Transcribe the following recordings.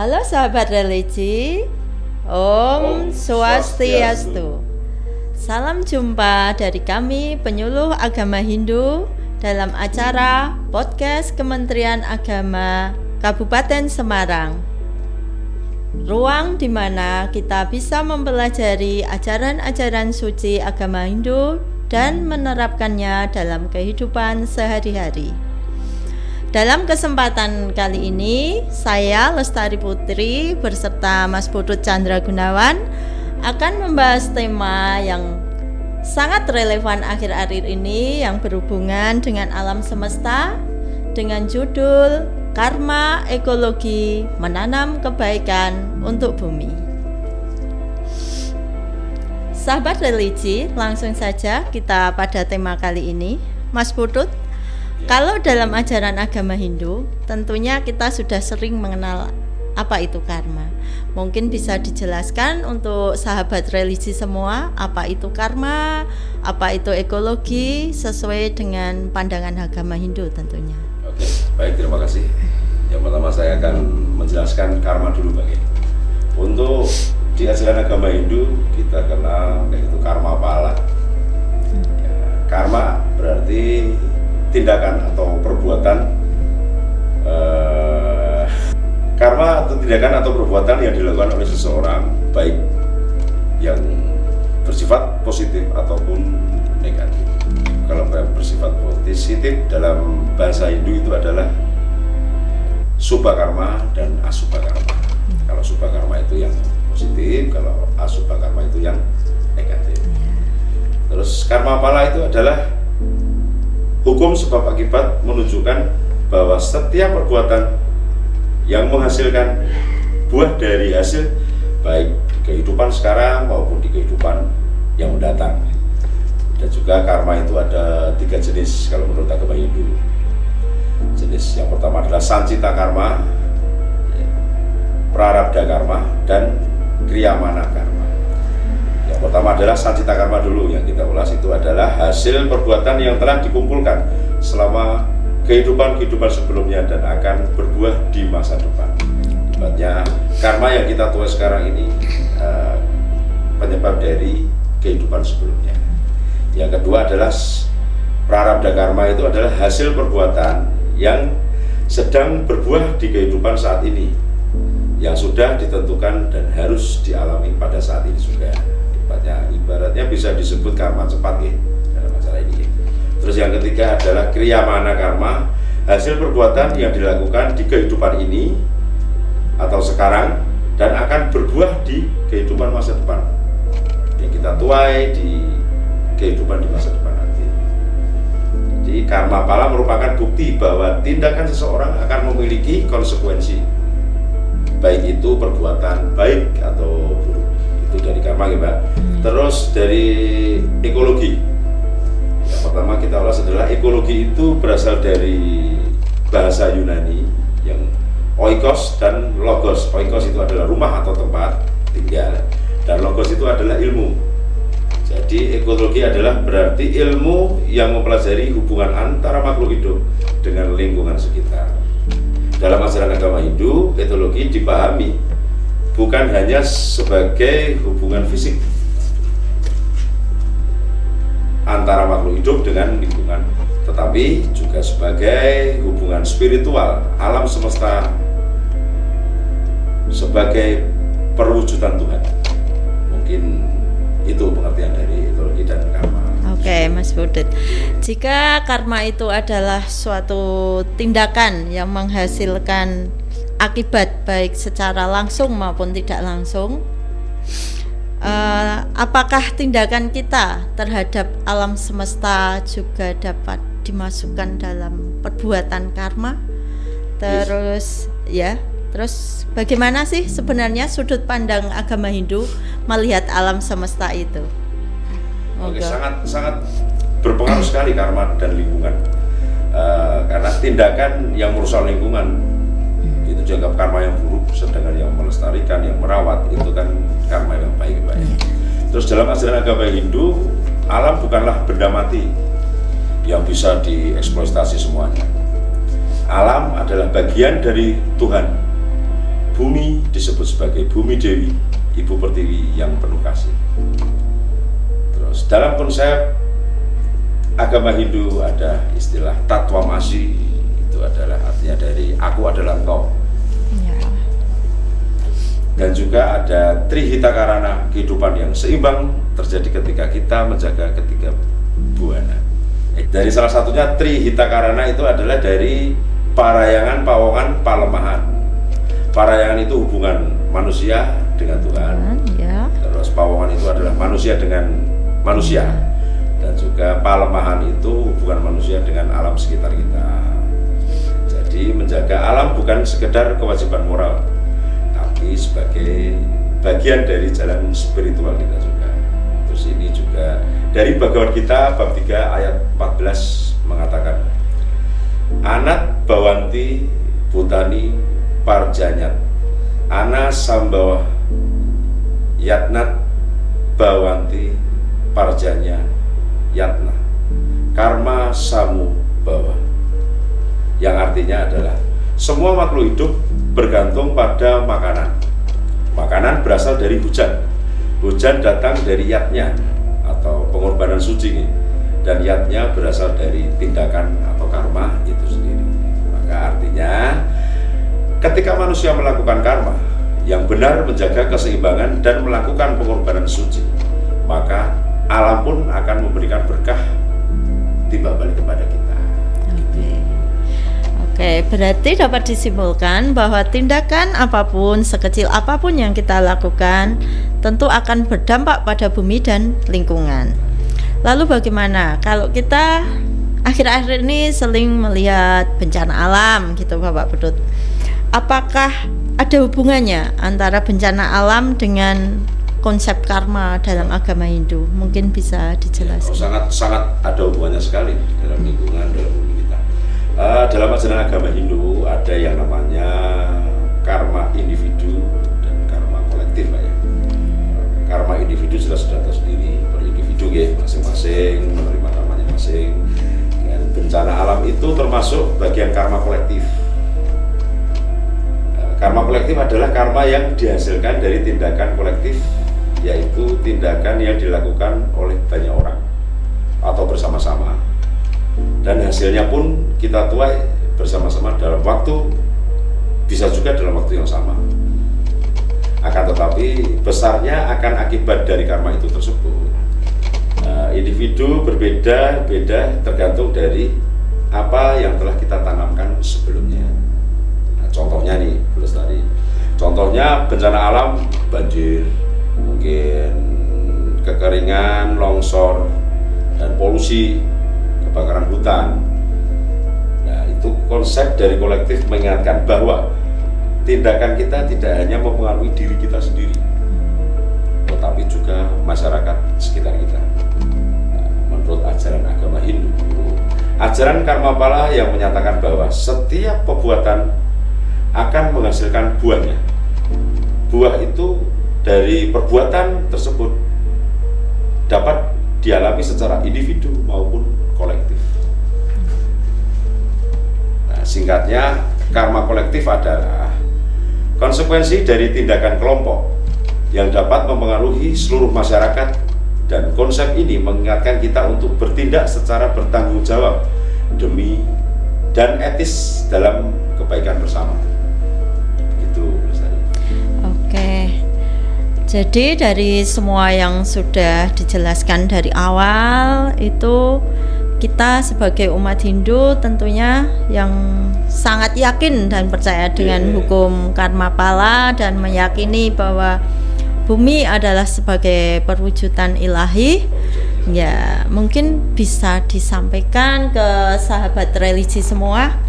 Halo sahabat religi, Om Swastiastu. Salam jumpa dari kami penyuluh agama Hindu dalam acara podcast Kementerian Agama Kabupaten Semarang. Ruang di mana kita bisa mempelajari ajaran-ajaran suci agama Hindu dan menerapkannya dalam kehidupan sehari-hari. Dalam kesempatan kali ini, saya Lestari Putri beserta Mas Putut Chandra Gunawan akan membahas tema yang sangat relevan akhir-akhir ini yang berhubungan dengan alam semesta dengan judul Karma Ekologi Menanam Kebaikan untuk Bumi. Sahabat religi, langsung saja kita pada tema kali ini. Mas Putut, kalau dalam ajaran agama Hindu, tentunya kita sudah sering mengenal apa itu karma. Mungkin bisa dijelaskan untuk sahabat religi semua, apa itu karma, apa itu ekologi, sesuai dengan pandangan agama Hindu tentunya. Oke, baik, terima kasih. Yang pertama saya akan menjelaskan karma dulu Bang. Untuk di ajaran agama Hindu, kita kenal yaitu karma pala. Ya, karma berarti tindakan atau perbuatan karma atau tindakan atau perbuatan yang dilakukan oleh seseorang, baik yang bersifat positif ataupun negatif. Kalau yang bersifat positif dalam bahasa Hindu itu adalah subha karma dan asubha karma. Kalau subha karma itu yang positif, kalau asubha karma itu yang negatif. Terus karma pala itu adalah hukum sebab akibat, menunjukkan bahwa setiap perbuatan yang menghasilkan buah dari hasil baik di kehidupan sekarang maupun di kehidupan yang mendatang. Dan juga karma itu ada 3 jenis kalau menurut agama Hindu. Jenis yang pertama adalah sancita karma, prarabdha karma, dan kriyamana karma. Yang pertama adalah sancita karma dulu, yang kita ulas itu adalah hasil perbuatan yang telah dikumpulkan selama kehidupan sebelumnya dan akan berbuah di masa depan. Tepatnya karma yang kita tuai sekarang ini penyebab dari kehidupan sebelumnya. Yang kedua adalah prarabdha karma, itu adalah hasil perbuatan yang sedang berbuah di kehidupan saat ini, yang sudah ditentukan dan harus dialami pada saat ini juga. Ibaratnya bisa disebut karma cepat ya dalam masalah ini. Terus yang ketiga adalah kriyamana karma, hasil perbuatan yang dilakukan di kehidupan ini atau sekarang dan akan berbuah di kehidupan masa depan yang kita tuai di kehidupan di masa depan nanti. Jadi karma pala merupakan bukti bahwa tindakan seseorang akan memiliki konsekuensi, baik itu perbuatan baik atau buruk. Itu dari karma ya Mbak. Terus dari ekologi, yang pertama kita ulas adalah ekologi itu berasal dari bahasa Yunani yang oikos dan logos. Oikos itu adalah rumah atau tempat tinggal, dan logos itu adalah ilmu. Jadi ekologi adalah berarti ilmu yang mempelajari hubungan antara makhluk hidup dengan lingkungan sekitar. Dalam ajaran agama Hindu, etologi dipahami bukan hanya sebagai hubungan fisik antara makhluk hidup dengan lingkungan, tetapi juga sebagai hubungan spiritual alam semesta sebagai perwujudan Tuhan. Mungkin itu pengertian dari etologi dan karma. Oke, Mas Putut. Jika karma itu adalah suatu tindakan yang menghasilkan akibat baik secara langsung maupun tidak langsung, apakah tindakan kita terhadap alam semesta juga dapat dimasukkan dalam perbuatan karma? Terus terus bagaimana sih sebenarnya sudut pandang agama Hindu melihat alam semesta itu? Oke, sangat berpengaruh sekali karma dan lingkungan, karena tindakan yang merusak lingkungan itu dianggap karma yang buruk, sedangkan yang melestarikan, yang merawat itu kan karma yang baik. Terus dalam ajaran agama Hindu, alam bukanlah benda mati yang bisa dieksploitasi semuanya. Alam adalah bagian dari Tuhan, bumi disebut sebagai bumi dewi, ibu pertiwi yang penuh kasih. Terus dalam konsep agama Hindu ada istilah Tatwamasi, itu adalah artinya dari aku adalah engkau. Ya. Dan juga ada Trihitakarana, kehidupan yang seimbang terjadi ketika kita menjaga ketiga buana. Dari salah satunya Trihitakarana itu adalah dari Parayangan, Pawongan, Palemahan. Parayangan itu hubungan manusia dengan Tuhan. Ya. Terus Pawongan itu adalah manusia dengan manusia. Dan juga Palemahan itu hubungan manusia dengan alam sekitar kita. Jadi menjaga alam bukan sekedar kewajiban moral, tapi sebagai bagian dari jalan spiritual kita juga. Terus ini juga dari Bhagavad Gita bab 3 ayat 14 mengatakan, Anat Bawanti Bhutani Parjanyat Ana Sambawah Yatnat Bawanti Parjanya Yatna Karma Samu Bawa, yang artinya adalah semua makhluk hidup bergantung pada makanan. Makanan berasal dari hujan. Hujan datang dari yatnya atau pengorbanan suci, dan yatnya berasal dari tindakan atau karma itu sendiri. Maka artinya ketika manusia melakukan karma yang benar, menjaga keseimbangan dan melakukan pengorbanan suci, maka alam pun akan memberikan berkah timbal balik kepada kita. Oke, berarti dapat disimpulkan bahwa tindakan apapun, sekecil apapun yang kita lakukan, tentu akan berdampak pada bumi dan lingkungan. Lalu bagaimana kalau kita akhir-akhir ini sering melihat bencana alam gitu Bapak Putut? Apakah ada hubungannya antara bencana alam dengan konsep karma dalam agama Hindu? Mungkin bisa dijelaskan. Sangat ada hubungannya sekali dalam lingkungan, dalam bumi kita. Dalam ajaran agama Hindu ada yang namanya karma individu dan karma kolektif, Pak ya. Karma individu jelas sudah tersendiri, per individu ya, masing-masing menerima karmanya masing. Dan bencana alam itu termasuk bagian karma kolektif. Karma kolektif adalah karma yang dihasilkan dari tindakan kolektif, yaitu tindakan yang dilakukan oleh banyak orang atau bersama-sama, dan hasilnya pun kita tuai bersama-sama dalam waktu, bisa juga dalam waktu yang sama. Akan tetapi besarnya akan akibat dari karma itu tersebut. Individu berbeda-beda tergantung dari apa yang telah kita tanamkan sebelumnya. Contohnya nih, Lestari. Contohnya bencana alam, banjir, mungkin kekeringan, longsor, dan polusi, kebakaran hutan. Nah, itu konsep dari kolektif mengingatkan bahwa tindakan kita tidak hanya mempengaruhi diri kita sendiri, tetapi juga masyarakat sekitar kita. Nah, menurut ajaran agama Hindu, ajaran karma pala yang menyatakan bahwa setiap perbuatan akan menghasilkan buahnya. Buah itu dari perbuatan tersebut dapat dialami secara individu maupun kolektif. Nah, singkatnya, karma kolektif adalah konsekuensi dari tindakan kelompok yang dapat mempengaruhi seluruh masyarakat, dan konsep ini mengingatkan kita untuk bertindak secara bertanggung jawab demi dan etis dalam kebaikan bersama. Oke, jadi dari semua yang sudah dijelaskan dari awal itu, kita sebagai umat Hindu tentunya yang sangat yakin dan percaya dengan hukum karma pala dan meyakini bahwa bumi adalah sebagai perwujudan ilahi. Ya, mungkin bisa disampaikan ke sahabat religi semua,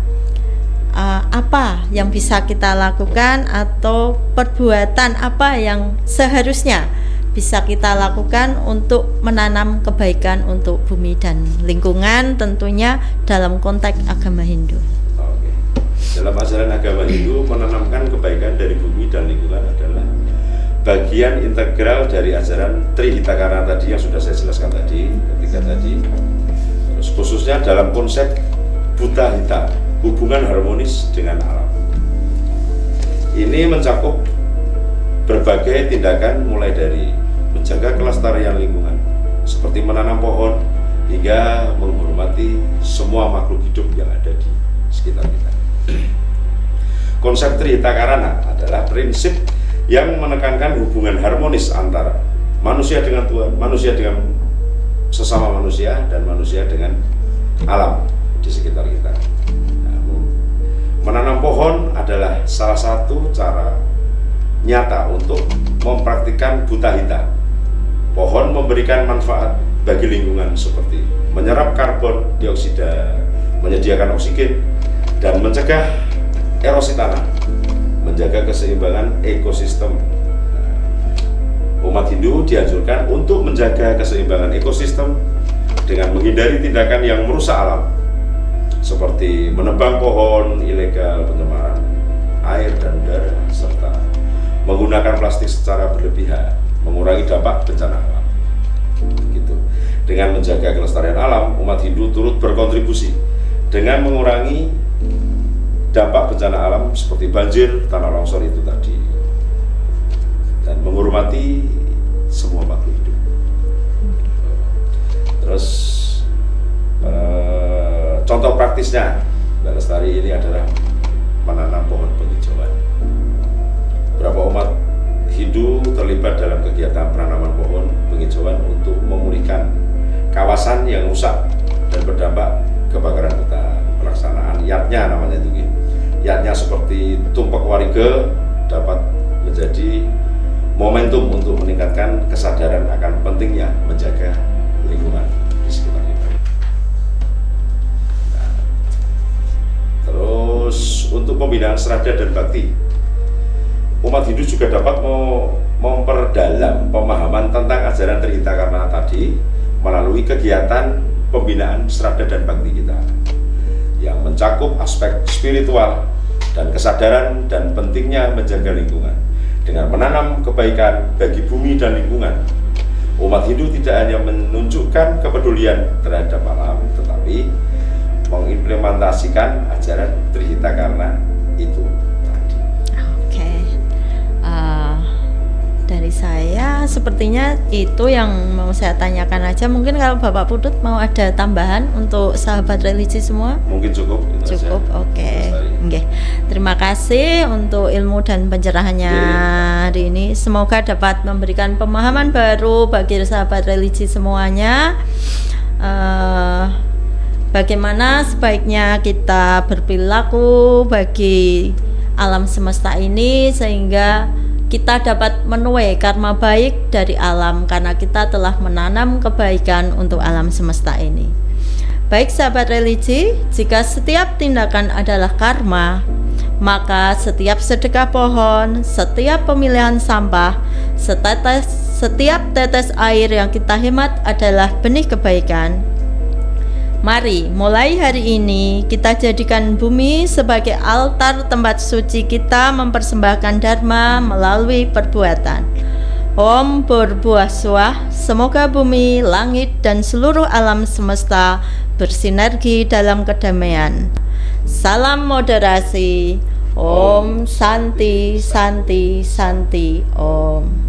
apa yang bisa kita lakukan atau perbuatan apa yang seharusnya bisa kita lakukan untuk menanam kebaikan untuk bumi dan lingkungan, tentunya dalam konteks agama Hindu. Oke. Dalam ajaran agama Hindu, menanamkan kebaikan dari bumi dan lingkungan adalah bagian integral dari ajaran Trihitakarana tadi yang sudah saya jelaskan tadi, ketika tadi. Terus khususnya dalam konsep Buddha Hita, hubungan harmonis dengan alam. Ini mencakup berbagai tindakan mulai dari menjaga kelestarian lingkungan seperti menanam pohon hingga menghormati semua makhluk hidup yang ada di sekitar kita. Konsep Trihita Karana adalah prinsip yang menekankan hubungan harmonis antara manusia dengan Tuhan, manusia dengan sesama manusia, dan manusia dengan alam di sekitar kita. Menanam pohon adalah salah satu cara nyata untuk mempraktikkan buta hita. Pohon memberikan manfaat bagi lingkungan seperti menyerap karbon dioksida, menyediakan oksigen, dan mencegah erosi tanah, menjaga keseimbangan ekosistem. Umat Hindu dianjurkan untuk menjaga keseimbangan ekosistem dengan menghindari tindakan yang merusak alam, seperti menebang pohon ilegal, pencemaran air dan udara, serta menggunakan plastik secara berlebihan, mengurangi dampak bencana alam. Begitu. Dengan menjaga kelestarian alam, umat Hindu turut berkontribusi dengan mengurangi dampak bencana alam seperti banjir, tanah longsor itu tadi, dan menghormati semua makhluk hidup. Terus contoh praktisnya Mbak Lestari ini adalah menanam pohon penghijauan. Beberapa umat Hindu terlibat dalam kegiatan penanaman pohon penghijauan untuk memulihkan kawasan yang rusak dan berdampak kebakaran hutan. Pelaksanaan yatnya namanya itu. Yatnya seperti tumpak warga dapat menjadi momentum untuk meningkatkan kesadaran akan pentingnya menjaga lingkungan di sekitar kita. Nah, terus untuk pembinaan Sraddha dan Bakti, umat Hindu juga dapat memperdalam pemahaman tentang ajaran Trihita Karana tadi melalui kegiatan pembinaan Sraddha dan Bakti kita yang mencakup aspek spiritual dan kesadaran dan pentingnya menjaga lingkungan. Dengan menanam kebaikan bagi bumi dan lingkungan, umat Hindu tidak hanya menunjukkan kepedulian terhadap alam, tetapi mengimplementasikan ajaran Trihita Karana itu tadi. Oke. Dari saya sepertinya itu yang mau saya tanyakan aja. Mungkin kalau Bapak Putut mau ada tambahan untuk sahabat religi semua? Mungkin cukup. Cukup, oke. Okay. Terima kasih untuk ilmu dan pencerahannya hari ini. Semoga dapat memberikan pemahaman baru bagi sahabat religi semuanya. Bagaimana sebaiknya kita berperilaku bagi alam semesta ini sehingga kita dapat menuai karma baik dari alam karena kita telah menanam kebaikan untuk alam semesta ini. Baik sahabat religi, jika setiap tindakan adalah karma, maka setiap sedekah pohon, setiap pemilihan sampah, setiap tetes air yang kita hemat adalah benih kebaikan. Mari mulai hari ini kita jadikan bumi sebagai altar tempat suci kita mempersembahkan dharma melalui perbuatan. Om berbuah suah, semoga bumi, langit, dan seluruh alam semesta bersinergi dalam kedamaian. Salam moderasi. Om Santi Santi Santi Om.